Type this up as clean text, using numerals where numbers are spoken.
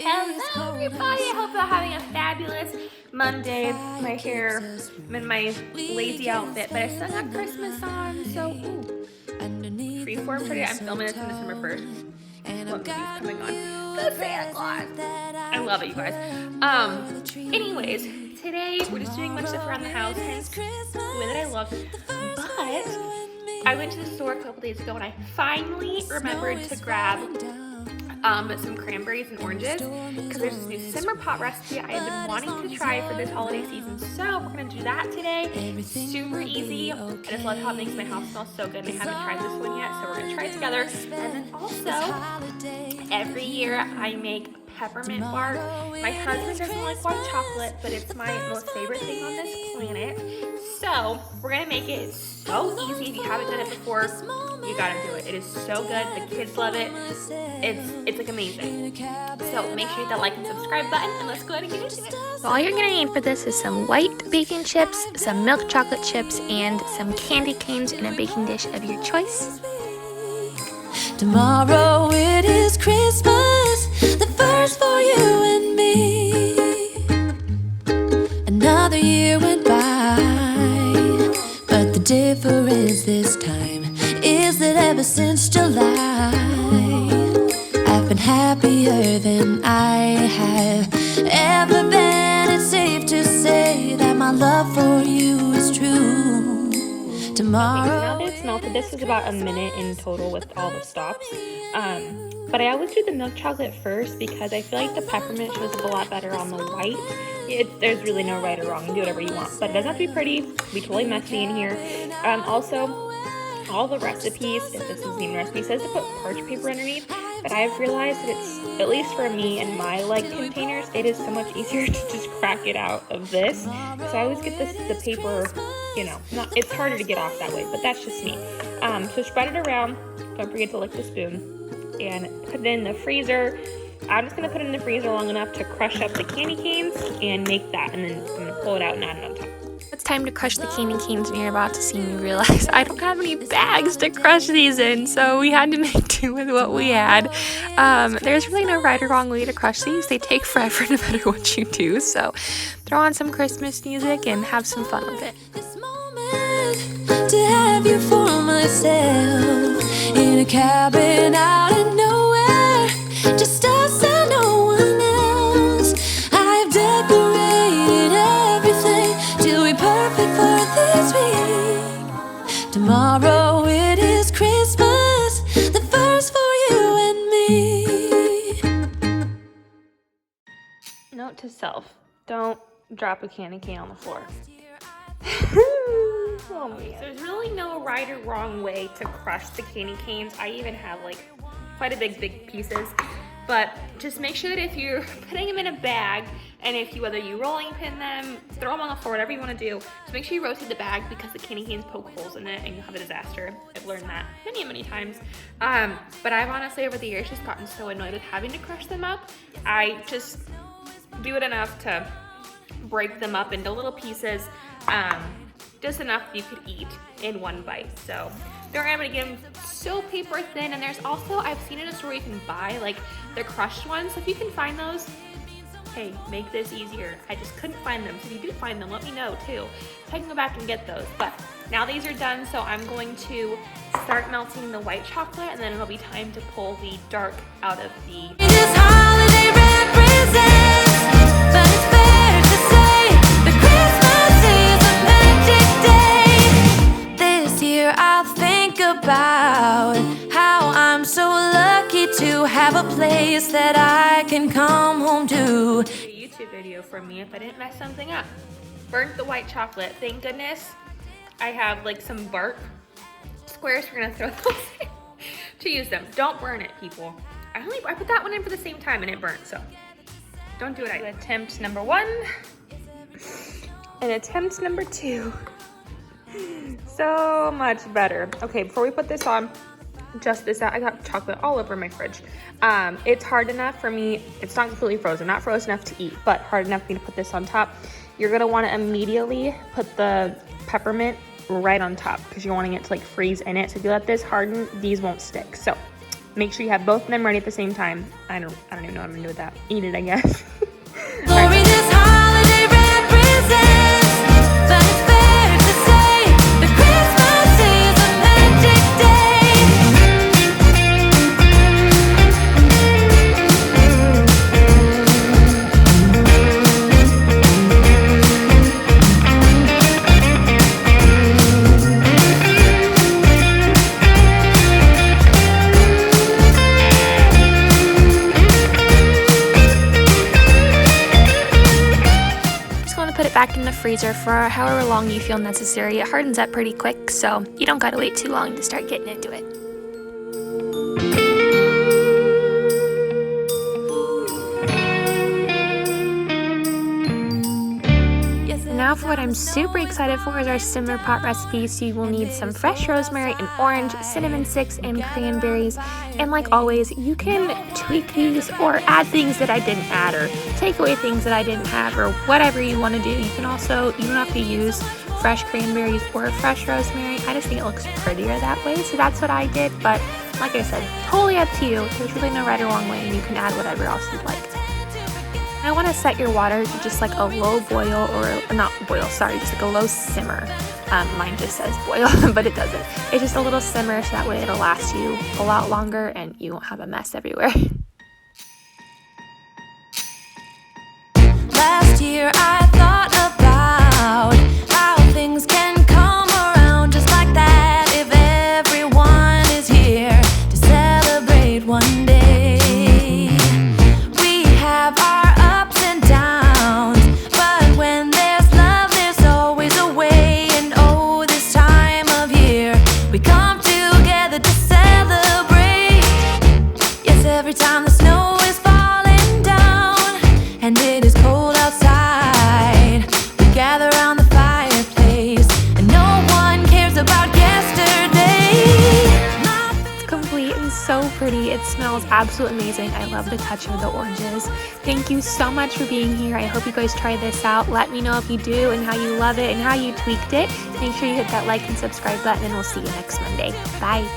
Hello everybody, I hope you're having a fabulous Monday. My hair, I'm in my lazy outfit, but I still got Christmas on, so freeform today. I'm filming this on December 1st. What movie's coming on? The Santa Claus. I love it, you guys. Anyways, today we're just doing much stuff around the house, hence the way that I look. But I went to the store a couple days ago and I finally remembered to grab some cranberries and oranges because there's this new simmer pot recipe I have been wanting to try for this holiday season. So we're gonna do that today. It's super easy. I just love how it makes my house smell so good. And I haven't tried this one yet, so we're gonna try it together. And then also, every year I make peppermint bark. My husband doesn't like white chocolate, but it's my most favorite thing on this planet. So we're gonna make it so easy. If you haven't done it before, you gotta do it. It is so good. The kids love it. It's like amazing. So make sure you hit that like and subscribe button, and let's go ahead and get into it. So all you're gonna need for this is some white baking chips, some milk chocolate chips, and some candy canes in a baking dish of your choice. Tomorrow it is Christmas, the first for you and me. Another year went by, but the difference this time is that ever since July, I've been happier than I have ever been. It's safe to say that my love for you is true. Tomorrow. Now that it's melted, this was about a minute in total with all the stops. But I always do the milk chocolate first because I feel like the peppermint shows up a lot better on the white. There's really no right or wrong. You do whatever you want, but it doesn't have to be pretty. Be totally messy in here. Also, all the recipes, if this is the recipe, says to put parchment paper underneath. But I've realized that it's, at least for me and my containers, it is so much easier to just crack it out of this. So I always get the paper, it's harder to get off that way, but that's just me. So spread it around. Don't forget to lick the spoon. And put it in the freezer. I'm just going to put it in the freezer long enough to crush up the candy canes and make that. And then I'm going to pull it out and add it on top. It's time to crush the candy canes, and you're about to see me realize I don't have any bags to crush these in, so we had to make do with what we had. There's really no right or wrong way to crush these. They take forever no matter what you do, so throw on some Christmas music and have some fun with it. This moment to have you for myself in a cabin out of nowhere, just us and no one else. I've decorated everything till we're perfect for this week. Tomorrow it is Christmas, the first for you and me. Note to self, don't drop a candy cane on the floor. Oh man. There's really no right or wrong way to crush the candy canes. I even have quite a big pieces. But just make sure that if you're putting them in a bag, and whether you rolling pin them, throw them on the floor, whatever you want to do, just make sure you rotate the bag because the candy canes poke holes in it and you'll have a disaster. I've learned that many times. But I've honestly over the years just gotten so annoyed with having to crush them up. I just do it enough to break them up into little pieces, just enough that you could eat in one bite. So they're able to get them so paper thin. And there's also, I've seen in a store you can buy the crushed ones. So if you can find those, hey, make this easier. I just couldn't find them. So if you do find them, let me know too. I can go back and get those. But now these are done, so I'm going to start melting the white chocolate, and then it'll be time to pull the dark out of the. This holiday represents, but it's fair to say that Christmas is a magic day. This year I'll think about how I'm so lucky to have a place that I can come home to. A YouTube video from me if I didn't mess something up. Burnt the white chocolate. Thank goodness I have some bark squares. We're gonna throw those in to use them. Don't burn it, people. I put that one in for the same time and it burnt, so don't do it. Attempt number 1 and attempt number 2. So much better. Okay, before we put this on, just this out. I got chocolate all over my fridge. It's hard enough for me. It's not completely frozen, not frozen enough to eat, but hard enough for me to put this on top. You're gonna want to immediately put the peppermint right on top because you're wanting it to freeze in it. So if you let this harden, these won't stick. So make sure you have both of them ready at the same time. I don't even know what I'm gonna do with that. Eat it, I guess. Glory this holiday represents, but it's fair to say that Christmas is a magic day. Put it back in the freezer for however long you feel necessary. It hardens up pretty quick, so you don't gotta wait too long to start getting into it. Now for what I'm super excited for is our simmer pot recipe. So you will need some fresh rosemary and orange, cinnamon sticks, and cranberries. And like always, you can tweak these or add things that I didn't add or take away things that I didn't have or whatever you want to do. You don't have to use fresh cranberries or fresh rosemary. I just think it looks prettier that way. So that's what I did. But like I said, totally up to you. There's really no right or wrong way, and you can add whatever else you'd like. I want to set your water to just like a low boil or not boil, sorry, just like a low simmer. Mine just says boil, but it doesn't. It's just a little simmer so that way it'll last you a lot longer and you won't have a mess everywhere. Last year I thought about how things can come around just like that if everyone is here to celebrate one day. We have our ups and downs, but when there's love there's always a way. And oh, this time of year we come together to celebrate. Yes, every time the snow is falling down and it is cold outside, we gather around the fireplace and no one cares about yesterday. It's complete and so pretty. It smells absolutely amazing. I love the touch of the oranges. Thank you so much for being here. I hope you guys try this out. Let me know if you do and how you love it and how you tweaked it. Make sure you hit that like and subscribe button, and we'll see you next Monday. Bye.